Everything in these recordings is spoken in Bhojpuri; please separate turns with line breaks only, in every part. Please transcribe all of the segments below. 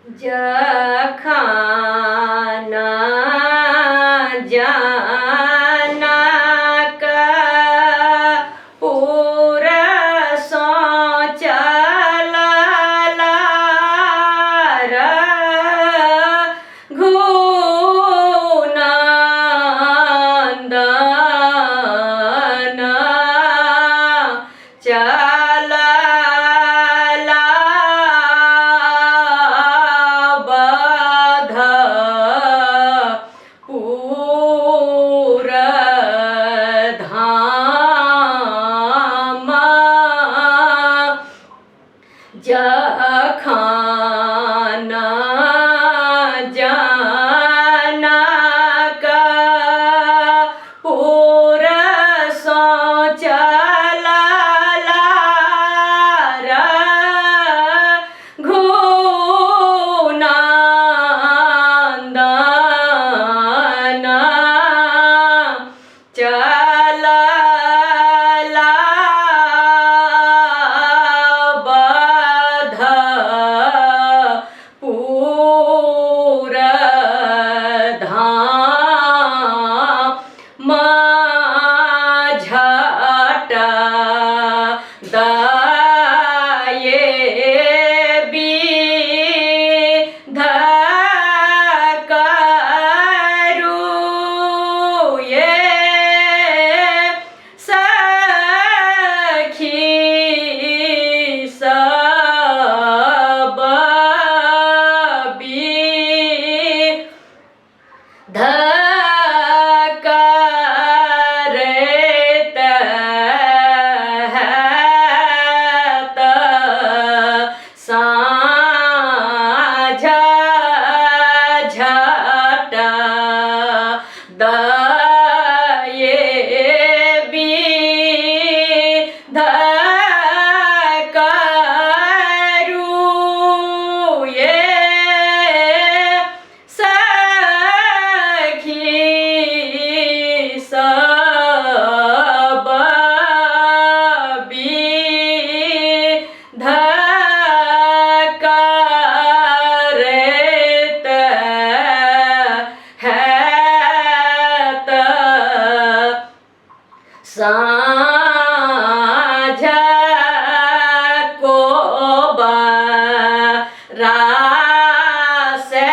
जखाना जाना का पूरा सोचला घूनंदना चला जखाना जाना का पूरा सोचला घूनंदना चला साझा को रासे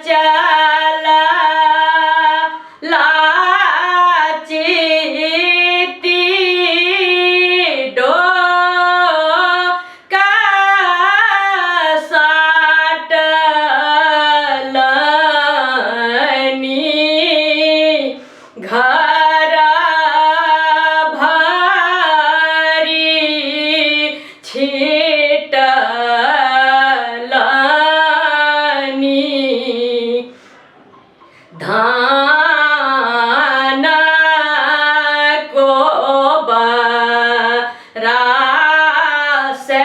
चला लाचिती डो का साटलनी घर धान को रासे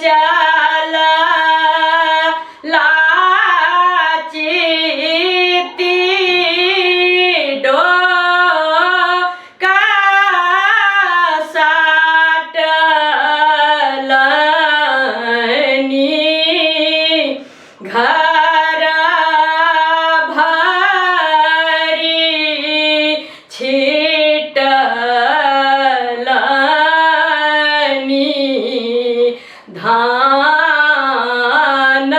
चला लाचिती डो का साटलनी घर छिटलनी धान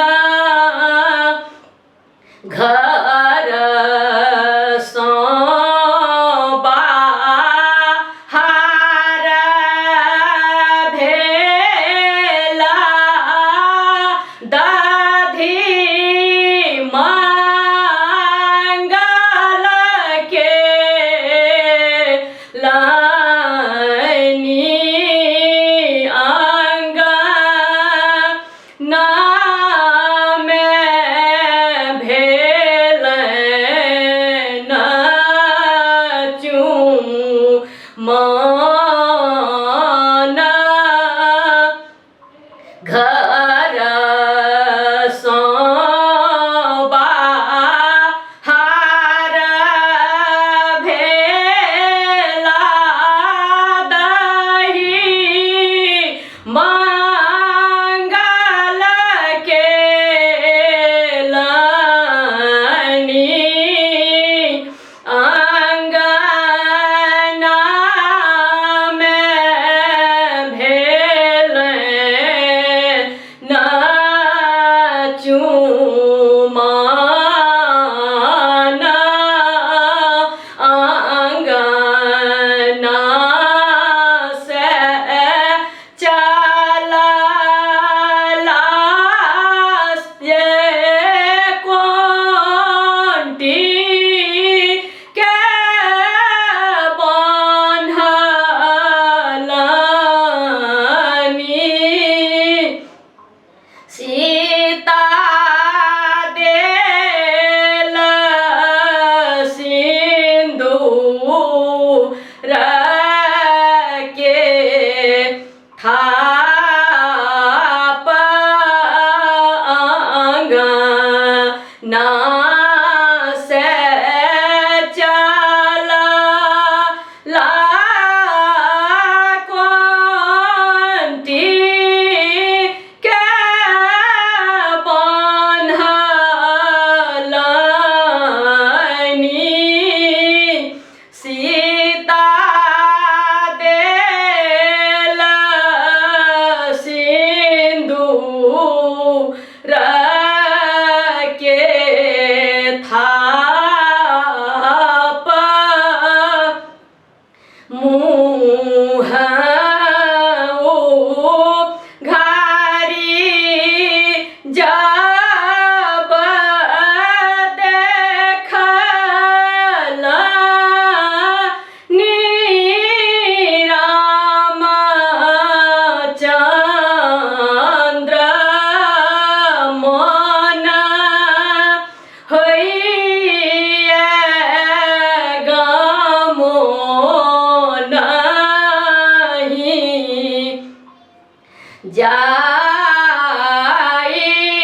घर सो बाहर भेला दाधी मंगल के लानी अंगना में भेल न चूमन घर सो बाहर भेला दाही मंगल के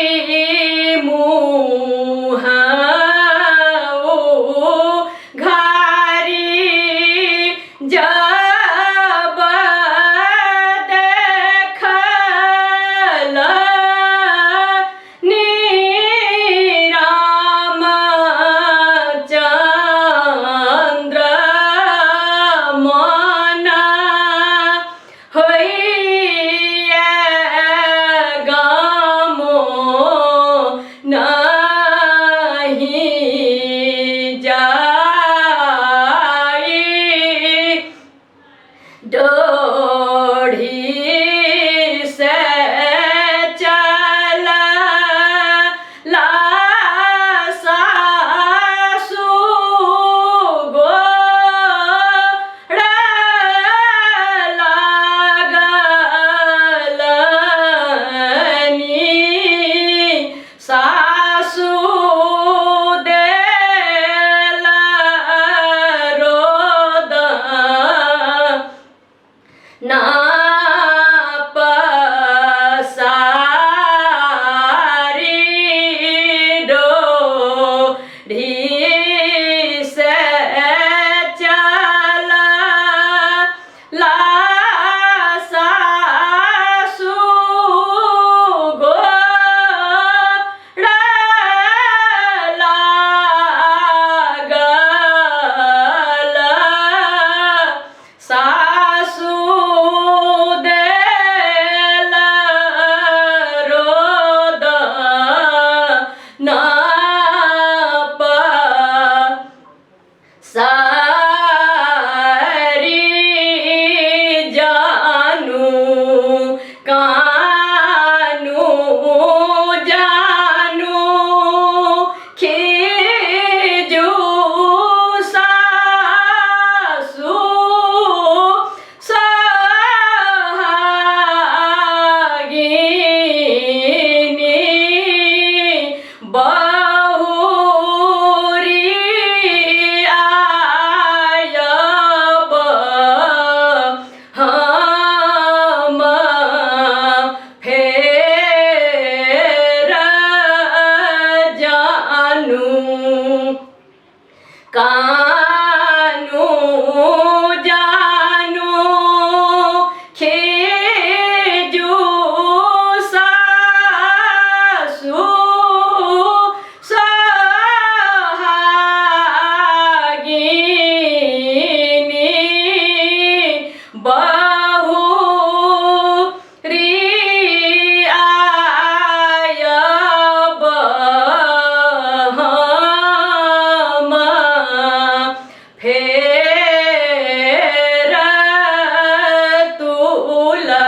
जाई मुँह घारी जब देखल रामचंद्र मन होइए गामो नहीं जाई डोढ़ी से चला ला सासु गोड़ लागलनी सासु देला रोद ना पसारी डोढ़ी से चला ला सासु गोड़ लागल सासु देला रोद ना पसारी जानू कानू जानू खीजू सासु सोहागिनी बहुरी आयब हम फेर जानू कानू जानू खीजू सासु सोहागिनी बहुरी आयब हम फेर तुला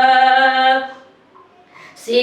सी